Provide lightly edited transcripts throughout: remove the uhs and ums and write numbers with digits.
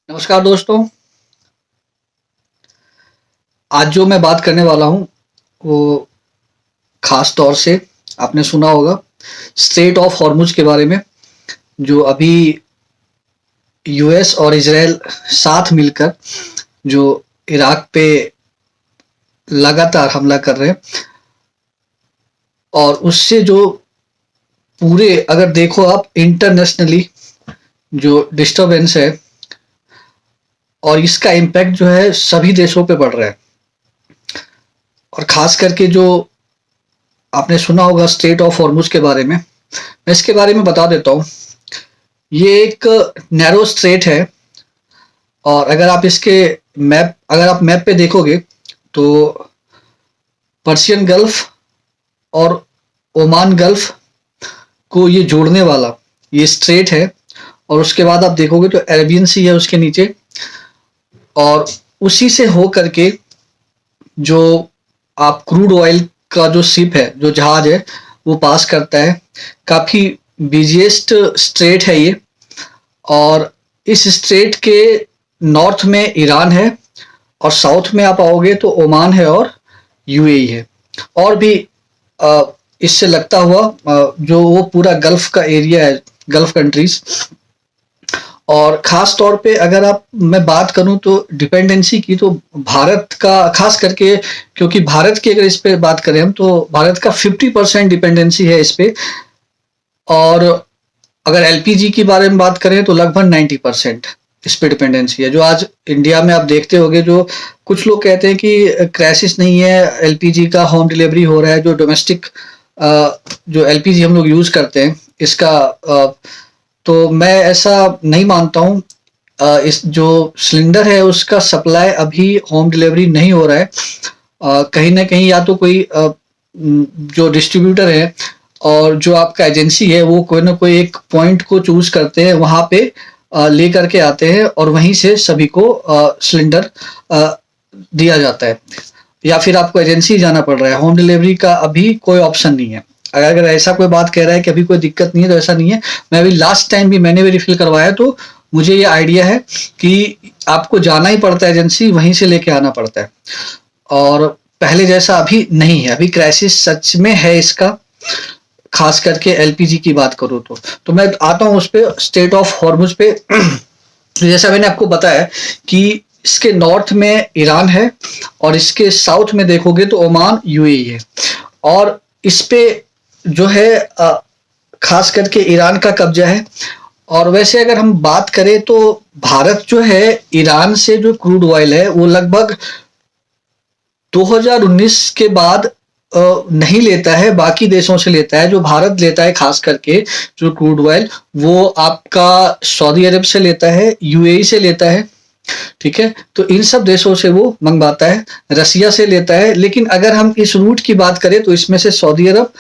नमस्कार दोस्तों। आज जो मैं बात करने वाला हूँ वो खास तौर से आपने सुना होगा स्ट्रेट ऑफ हॉर्मुज के बारे में, जो अभी यूएस और इजराइल साथ मिलकर जो इराक पे लगातार हमला कर रहे हैं। और उससे जो पूरे अगर देखो आप इंटरनेशनली जो डिस्टरबेंस है और इसका इम्पैक्ट जो है सभी देशों पे पड़ रहा है। और खास करके जो आपने सुना होगा स्ट्रेट ऑफ हॉर्मुज के बारे में, मैं इसके बारे में बता देता हूँ। ये एक नैरो स्ट्रेट है और अगर आप मैप पे देखोगे तो पर्शियन गल्फ और ओमान गल्फ को ये जोड़ने वाला ये स्ट्रेट है। और उसके बाद आप देखोगे तो अरेबियन सी है उसके नीचे, और उसी से हो करके जो आप क्रूड ऑयल का जो शिप है, जो जहाज है, वो पास करता है। काफ़ी बिजिएस्ट स्ट्रेट है ये। और इस स्ट्रेट के नॉर्थ में ईरान है और साउथ में आप आओगे तो ओमान है और यूएई है, और भी इससे लगता हुआ जो वो पूरा गल्फ का एरिया है, गल्फ कंट्रीज। और ख़ास तौर पे अगर मैं बात करूं तो डिपेंडेंसी की, तो भारत का खास करके, क्योंकि भारत की अगर इस पे बात करें हम तो भारत का 50% डिपेंडेंसी है इस पे। और अगर एलपीजी की बारे में बात करें तो लगभग 90% इस पे डिपेंडेंसी है। जो आज इंडिया में आप देखते होंगे, जो कुछ लोग कहते हैं कि क्राइसिस नहीं है, एलपीजी का होम डिलीवरी हो रहा है, जो डोमेस्टिक जो एलपीजी हम लोग यूज़ करते हैं इसका, तो मैं ऐसा नहीं मानता हूँ। इस जो सिलेंडर है उसका सप्लाई अभी होम डिलीवरी नहीं हो रहा है। कहीं ना कहीं या तो कोई जो डिस्ट्रीब्यूटर है और जो आपका एजेंसी है वो कोई ना कोई एक पॉइंट को चूज करते हैं, वहाँ पे ले करके आते हैं और वहीं से सभी को सिलेंडर दिया जाता है, या फिर आपको एजेंसी जाना पड़ रहा है। होम डिलीवरी का अभी कोई ऑप्शन नहीं है। अगर ऐसा कोई बात कह रहा है कि अभी कोई दिक्कत नहीं है, तो ऐसा नहीं है। मैं अभी लास्ट टाइम भी मैंने भी रिफिल करवाया तो मुझे ये आइडिया है कि आपको जाना ही पड़ता है एजेंसी, वहीं से लेके आना पड़ता है। और पहले जैसा अभी नहीं है, अभी क्राइसिस सच में है इसका। खास करके एलपीजी की बात करूँ तो मैं आता हूँ उस पर, स्ट्रेट ऑफ हॉर्मुज पे। जैसा मैंने आपको बताया कि इसके नॉर्थ में ईरान है और इसके साउथ में देखोगे तो ओमान यूएई है। और इस पे जो है खास करके ईरान का कब्जा है। और वैसे अगर हम बात करें तो भारत जो है ईरान से जो क्रूड ऑयल है वो लगभग 2019 के बाद नहीं लेता है, बाकी देशों से लेता है। जो भारत लेता है खास करके जो क्रूड ऑयल, वो आपका सऊदी अरब से लेता है, यूएई से लेता है, ठीक है। तो इन सब देशों से वो मंगवाता है, रसिया से लेता है। लेकिन अगर हम इस रूट की बात करें तो इसमें से सऊदी अरब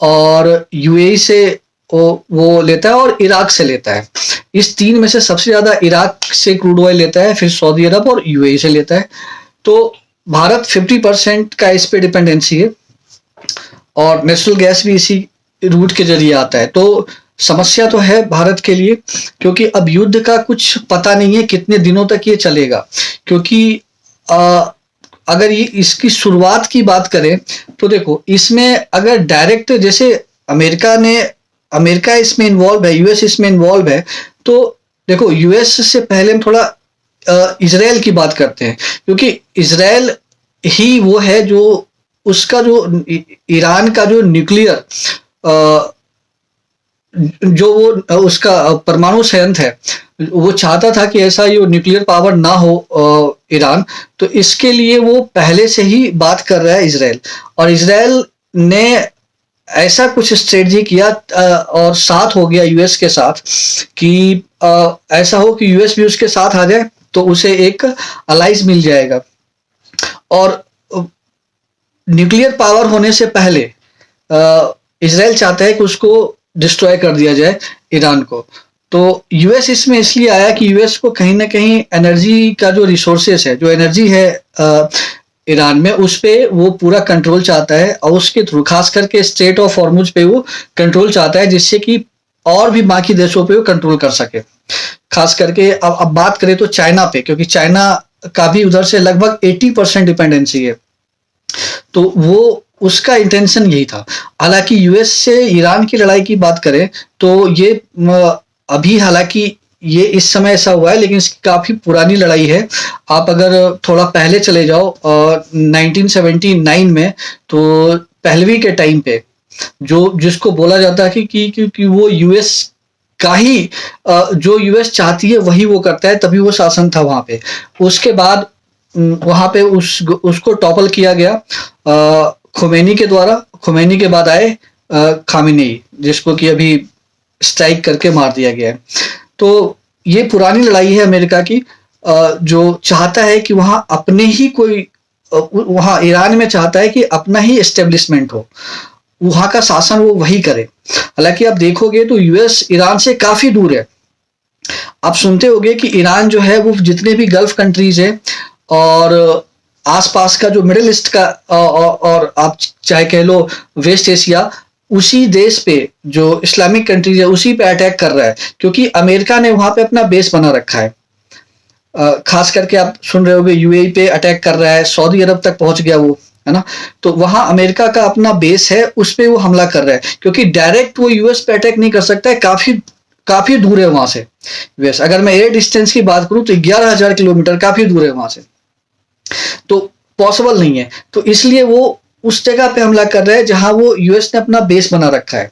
और यूएई से वो लेता है और इराक से लेता है। इस तीन में से सबसे ज्यादा इराक से क्रूड ऑयल लेता है, फिर सऊदी अरब और यूएई से लेता है। तो भारत 50% का इस पे डिपेंडेंसी है और नेचुरल गैस भी इसी रूट के जरिए आता है। तो समस्या तो है भारत के लिए, क्योंकि अब युद्ध का कुछ पता नहीं है कितने दिनों तक ये चलेगा। क्योंकि अगर ये इसकी शुरुआत की बात करें तो देखो, इसमें अगर डायरेक्ट जैसे अमेरिका इसमें इन्वॉल्व है, यूएस इसमें इन्वॉल्व है, तो देखो यूएस से पहले हम थोड़ा इजराइल की बात करते हैं। क्योंकि इजराइल ही वो है जो उसका जो ईरान का जो न्यूक्लियर जो वो उसका परमाणु संयंत्र है, वो चाहता था कि ऐसा ये न्यूक्लियर पावर ना हो ईरान। तो इसके लिए वो पहले से ही बात कर रहा है इजराइल। और इजराइल ने ऐसा कुछ स्ट्रेटजी किया और साथ हो गया यूएस के साथ कि ऐसा हो कि यूएस भी उसके साथ आ जाए तो उसे एक अलाइज मिल जाएगा। और न्यूक्लियर पावर होने से पहले इजराइल चाहता है कि उसको डिस्ट्रॉय कर दिया जाए ईरान को। तो यूएस इसमें इसलिए आया कि यूएस को कहीं ना कहीं एनर्जी का जो रिसोर्सेस है, जो एनर्जी है ईरान में, उस पे वो पूरा कंट्रोल चाहता है। और उसके थ्रू खास करके स्ट्रेट ऑफ हॉर्मुज पे वो कंट्रोल चाहता है, जिससे कि और भी बाकी देशों पे वो कंट्रोल कर सके। खास करके अब बात करें तो चाइना पे, क्योंकि चाइना का भी उधर से लगभग 80% डिपेंडेंसी है, तो वो उसका इंटेंशन यही था। हालांकि यूएस से ईरान की लड़ाई की बात करें तो ये अभी हालांकि ये इस समय ऐसा हुआ है, लेकिन इसकी काफी पुरानी लड़ाई है। आप अगर थोड़ा पहले चले जाओ 1979 में, तो पहलवी के टाइम पे जो जिसको बोला जाता है कि वो यूएस का ही जो यूएस चाहती है वही वो करता है, तभी वो शासन था वहां पे। उसके बाद वहां पे उसको टॉपल किया गया खुमैनी के द्वारा। खुमैनी के बाद आए खामेनेई, जिसको कि अभी स्ट्राइक करके मार दिया गया है। तो ये पुरानी लड़ाई है अमेरिका की, जो चाहता है कि वहां अपने ही कोई वहां ईरान में चाहता है कि अपना ही एस्टेब्लिशमेंट हो, वहां का शासन वो वही करे। हालांकि आप देखोगे तो यूएस ईरान से काफी दूर है। आप सुनते होंगे कि ईरान जो है वो जितने भी गल्फ कंट्रीज है और आसपास का जो मिडिल ईस्ट का और आप चाहे कह लो वेस्ट एशिया, उसी देश पे जो इस्लामिक कंट्रीज है उसी पे अटैक कर रहा है, क्योंकि अमेरिका ने वहां पे अपना बेस बना रखा है। खास करके आप सुन रहे होंगे यूएई पे अटैक कर रहा है, सऊदी अरब तक पहुंच गया वो, है ना। तो वहां अमेरिका का अपना बेस है, उस पे वो हमला कर रहा है, क्योंकि डायरेक्ट वो यूएस पे अटैक नहीं कर सकता है, काफी काफी दूर है वहां से यूएस। अगर मैं एयर डिस्टेंस की बात करूं तो 11,000 किलोमीटर काफी दूर है वहां से, तो पॉसिबल नहीं है। तो इसलिए वो उस जगह पे हमला कर रहा है जहां वो यूएस ने अपना बेस बना रखा है,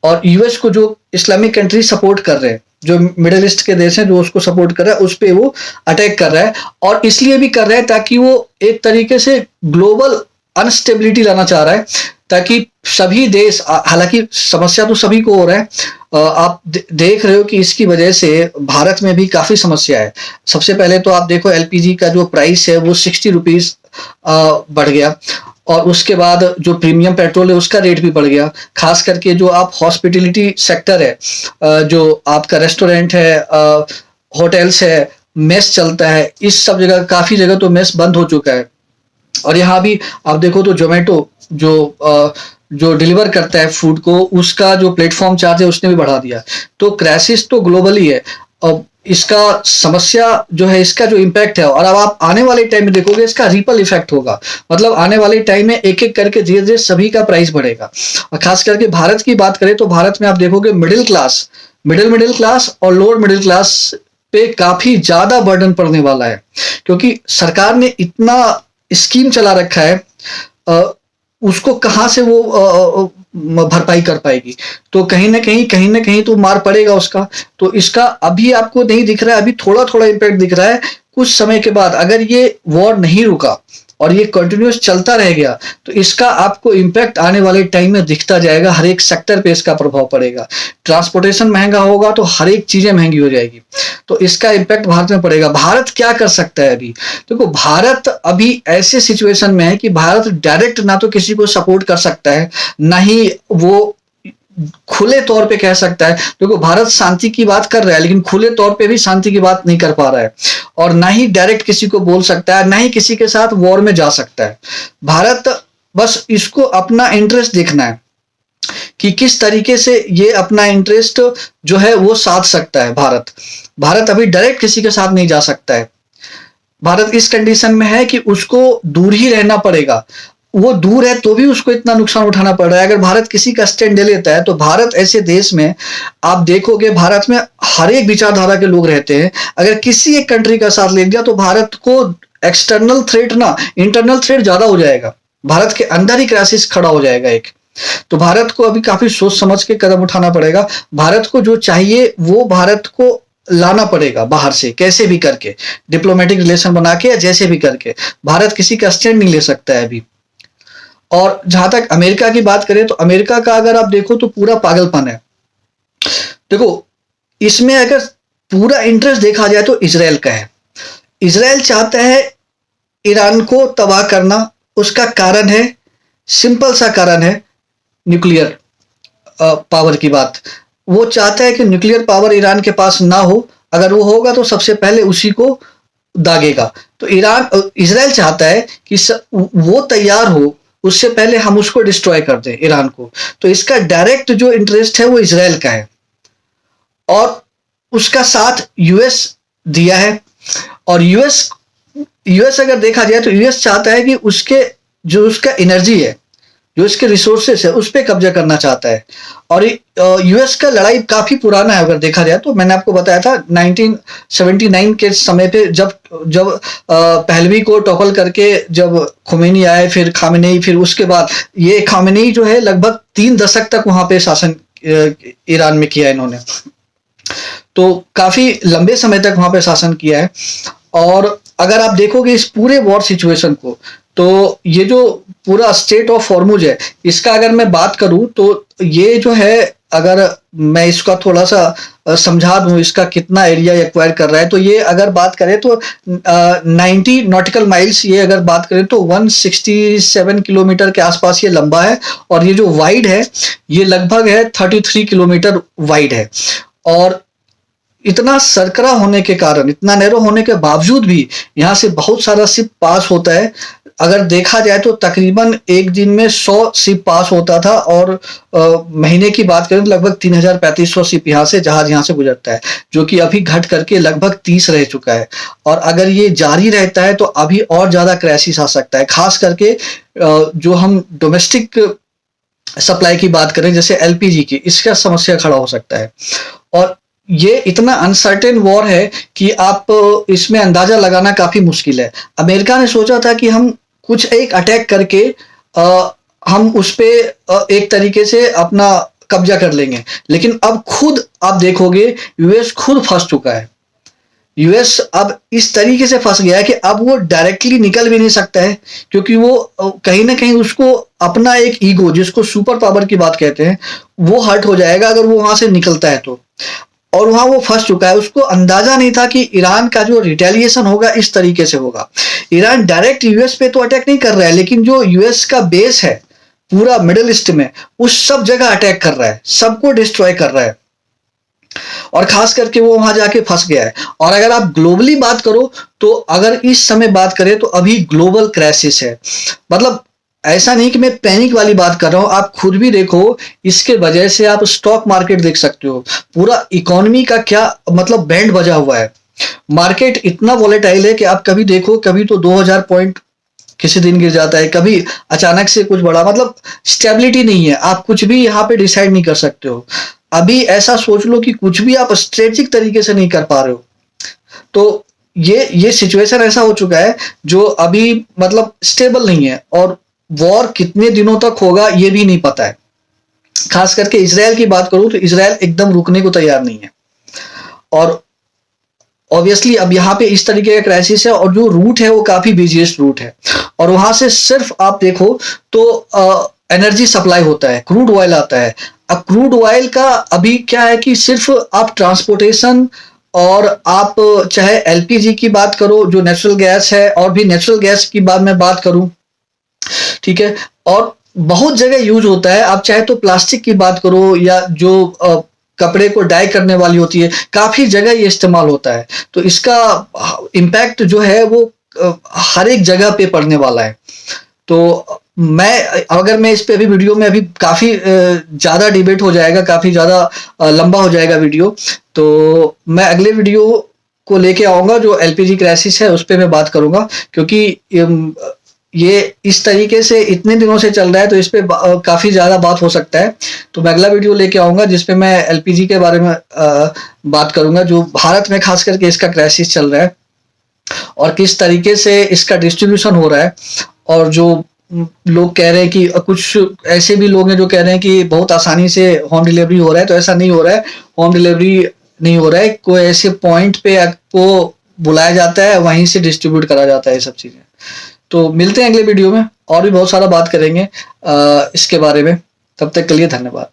और यूएस को जो इस्लामिक कंट्री सपोर्ट कर रहे हैं, जो मिडिल ईस्ट के देश हैं जो उसको सपोर्ट कर रहा है, उस पे वो अटैक कर रहा है। और इसलिए भी कर रहा है ताकि वो एक तरीके से ग्लोबल अनस्टेबिलिटी लाना चाह रहा है, ताकि सभी देश, हालांकि समस्या तो सभी को हो रहा है, आप देख रहे हो कि इसकी वजह से भारत में भी काफी समस्या है। सबसे पहले तो आप देखो एलपीजी का जो प्राइस है वो 60 रुपीज बढ़ गया, और उसके बाद जो प्रीमियम पेट्रोल है उसका रेट भी बढ़ गया। खास करके जो आप हॉस्पिटलिटी सेक्टर है, जो आपका रेस्टोरेंट है, होटल्स है, मेस चलता है, इस सब जगह काफी जगह तो मेस बंद हो चुका है। और यहाँ भी आप देखो तो जोमेटो जो डिलीवर करता है फूड को, उसका जो प्लेटफॉर्म चार्ज है उसने भी बढ़ा दिया। तो क्राइसिस तो ग्लोबली है, और इसका समस्या जो है, इसका जो इम्पैक्ट है, और अब आप आने वाले टाइम में देखोगे इसका रिपल इफेक्ट होगा। मतलब आने वाले टाइम में एक एक करके धीरे धीरे सभी का प्राइस बढ़ेगा। और खास करके भारत की बात करें तो भारत में आप देखोगे मिडिल क्लास और लोअर मिडिल क्लास पे काफी ज्यादा बर्डन पड़ने वाला है, क्योंकि सरकार ने इतना स्कीम चला रखा है, उसको कहां से वो भरपाई कर पाएगी। तो कहीं ना कहीं तो मार पड़ेगा उसका। तो इसका अभी आपको नहीं दिख रहा है, अभी थोड़ा थोड़ा इम्पैक्ट दिख रहा है। कुछ समय के बाद अगर ये वॉर नहीं रुका और ये कंटिन्यूस चलता रह गया, तो इसका आपको इम्पैक्ट आने वाले टाइम में दिखता जाएगा। हर एक सेक्टर पे इसका प्रभाव पड़ेगा। ट्रांसपोर्टेशन महंगा होगा तो हर एक चीजें महंगी हो जाएगी, तो इसका इम्पैक्ट भारत में पड़ेगा। भारत क्या कर सकता है अभी? देखो, भारत अभी ऐसे सिचुएशन में है कि भारत डायरेक्ट ना तो किसी को सपोर्ट कर सकता है, ना ही वो खुले तौर पे कह सकता है। देखो, भारत शांति की बात कर रहा है, लेकिन खुले तौर पे भी शांति की बात नहीं कर पा रहा है, और ना ही डायरेक्ट किसी को बोल सकता है, ना ही किसी के साथ वॉर में जा सकता है। भारत बस इसको अपना इंटरेस्ट देखना है कि किस तरीके से ये अपना इंटरेस्ट जो है वो साध सकता है। भारत अभी डायरेक्ट किसी के साथ नहीं जा सकता है। भारत इस कंडीशन में है कि उसको दूर ही रहना पड़ेगा। वो दूर है तो भी उसको इतना नुकसान उठाना पड़ रहा है। अगर भारत किसी का स्टैंड ले लेता है, तो भारत ऐसे देश में आप देखोगे, भारत में हर एक विचारधारा के लोग रहते हैं। अगर किसी एक कंट्री का साथ ले लिया तो भारत को एक्सटर्नल थ्रेट ना, इंटरनल थ्रेट ज्यादा हो जाएगा। भारत के अंदर ही क्राइसिस खड़ा हो जाएगा एक। तो भारत को अभी काफी सोच समझ के कदम उठाना पड़ेगा। भारत को जो चाहिए वो भारत को लाना पड़ेगा बाहर से, कैसे भी करके, डिप्लोमेटिक रिलेशन बना के या जैसे भी करके। भारत किसी का स्टैंड नहीं ले सकता है अभी। और जहां तक अमेरिका की बात करें, तो अमेरिका का अगर आप देखो तो पूरा पागलपन है। देखो, इसमें अगर पूरा इंटरेस्ट देखा जाए तो इजराइल का है। इजराइल चाहता है ईरान को तबाह करना। उसका कारण है, सिंपल सा कारण है, न्यूक्लियर पावर की बात। वो चाहता है कि न्यूक्लियर पावर ईरान के पास ना हो। अगर वो होगा तो सबसे पहले उसी को दागेगा। तो इजराइल चाहता है कि वो तैयार हो, उससे पहले हम उसको डिस्ट्रॉय कर दें, ईरान को। तो इसका डायरेक्ट जो इंटरेस्ट है वो इजराइल का है। और उसका साथ यूएस दिया है। और यूएस अगर देखा जाए तो यूएस चाहता है कि उसके जो उसका एनर्जी है, जो इसके रिसोर्सेस है, उस पर कब्जा करना चाहता है। और यूएस का लड़ाई काफी पुराना है, अगर देखा जाए तो मैंने आपको बताया था 1979 के समय पे जब जब पहलवी को टॉपल करके जब खुमैनी आए, फिर खामेनेई, फिर उसके बाद ये खामेनेई जो है लगभग 3 दशक तक वहां पे शासन ईरान में किया इन्होंने। तो काफी लंबे समय तक वहां पे शासन किया है। और अगर आप देखोगे इस पूरे वॉर सिचुएशन को, तो ये जो पूरा स्टेट ऑफ हॉर्मुज है, इसका अगर मैं बात करूं तो ये जो है, अगर मैं इसका थोड़ा सा समझा दूं इसका कितना एरिया एक्वायर कर रहा है, तो ये अगर बात करें तो 90 नॉटिकल माइल्स, ये अगर बात करें तो 167 किलोमीटर के आसपास ये लंबा है। और ये जो वाइड है ये लगभग है 33 किलोमीटर वाइड है। और इतना सरकरा होने के कारण, इतना नैरो होने के बावजूद भी यहाँ से बहुत सारा शिप पास होता है। अगर देखा जाए तो तकरीबन एक दिन में 100 शिप पास होता था, और महीने की बात करें तो लगभग 3500 शिप यहाँ से जहाज यहाँ से गुजरता है, जो कि अभी घट करके लगभग 30 रह चुका है। और अगर ये जारी रहता है तो अभी और ज्यादा क्राइसिस आ सकता है, खास करके जो हम डोमेस्टिक सप्लाई की बात करें जैसे एलपीजी की, इसका समस्या खड़ा हो सकता है। और ये इतना अनसर्टेन वॉर है कि आप इसमें अंदाजा लगाना काफी मुश्किल है। अमेरिका ने सोचा था कि हम कुछ एक अटैक करके हम उस पे एक तरीके से अपना कब्जा कर लेंगे, लेकिन अब खुद आप देखोगे यूएस खुद फंस चुका है। यूएस अब इस तरीके से फंस गया है कि अब वो डायरेक्टली निकल भी नहीं सकता है, क्योंकि वो कहीं ना कहीं उसको अपना एक ईगो, जिसको सुपर पावर की बात कहते हैं, वो हर्ट हो जाएगा अगर वो वहां से निकलता है तो। और वहां वो फंस चुका है। उसको अंदाजा नहीं था कि ईरान का जो रिटेलिएशन होगा इस तरीके से होगा। ईरान डायरेक्ट यूएस पे तो अटैक नहीं कर रहा है, लेकिन जो यूएस का बेस है पूरा मिडिल ईस्ट में, उस सब जगह अटैक कर रहा है, सबको डिस्ट्रॉय कर रहा है। और खास करके वो वहां जाके फंस गया है। और अगर आप ग्लोबली बात करो तो अगर इस समय बात करें तो अभी ग्लोबल क्राइसिस है। मतलब ऐसा नहीं कि मैं पैनिक वाली बात कर रहा हूं, आप खुद भी देखो, इसके वजह से आप स्टॉक मार्केट देख सकते हो, पूरा इकोनॉमी का क्या मतलब बैंड बजा हुआ है। मार्केट इतना वॉलेटाइल है कि आप कभी देखो, कभी तो 2000 पॉइंट किसी दिन गिर जाता है, कभी अचानक से कुछ बड़ा, मतलब स्टेबिलिटी नहीं है। आप कुछ भी यहाँ पे डिसाइड नहीं कर सकते हो। अभी ऐसा सोच लो कि कुछ भी आप स्ट्रेटेजिक तरीके से नहीं कर पा रहे हो। तो ये सिचुएशन ऐसा हो चुका है जो अभी मतलब स्टेबल नहीं है, और वॉर कितने दिनों तक होगा ये भी नहीं पता है। खास करके इजराइल की बात करूं तो इजराइल एकदम रुकने को तैयार नहीं है। और ऑब्वियसली अब यहाँ पे इस तरीके का क्राइसिस है, और जो रूट है वो काफी बिजीएस्ट रूट है। और वहां से सिर्फ आप देखो तो एनर्जी सप्लाई होता है, क्रूड ऑयल आता है। अब क्रूड ऑयल का अभी क्या है कि सिर्फ आप ट्रांसपोर्टेशन, और आप चाहे एलपीजी की बात करो जो नेचुरल गैस है, और भी नेचुरल गैस की बात मैं बात करूं, ठीक है, और बहुत जगह यूज होता है। आप चाहे तो प्लास्टिक की बात करो, या जो कपड़े को डाई करने वाली होती है, काफी जगह ये इस्तेमाल होता है। तो इसका इम्पैक्ट जो है वो हर एक जगह पे पड़ने वाला है। तो मैं इस पे अभी वीडियो में अभी काफी ज्यादा डिबेट हो जाएगा, काफी ज्यादा लंबा हो जाएगा वीडियो, तो मैं अगले वीडियो को लेके आऊंगा जो एलपीजी क्राइसिस है उस पे मैं बात करूंगा। क्योंकि ये इस तरीके से इतने दिनों से चल रहा है, तो इस पे काफी ज्यादा बात हो सकता है। तो मैं अगला वीडियो लेके आऊंगा जिसपे मैं एलपीजी के बारे में बात करूंगा, जो भारत में खास करके इसका क्राइसिस चल रहा है, और किस तरीके से इसका डिस्ट्रीब्यूशन हो रहा है। और जो लोग कह रहे हैं कि कुछ ऐसे भी लोग हैं जो कह रहे हैं कि बहुत आसानी से होम डिलीवरी हो रहा है, तो ऐसा नहीं हो रहा है। होम डिलीवरी नहीं हो रहा है, कोई ऐसे पॉइंट पे आपको बुलाया जाता है, वहीं से डिस्ट्रीब्यूट करा जाता है ये सब चीजें। तो मिलते हैं अगले वीडियो में, और भी बहुत सारा बात करेंगे इसके बारे में। तब तक के लिए धन्यवाद।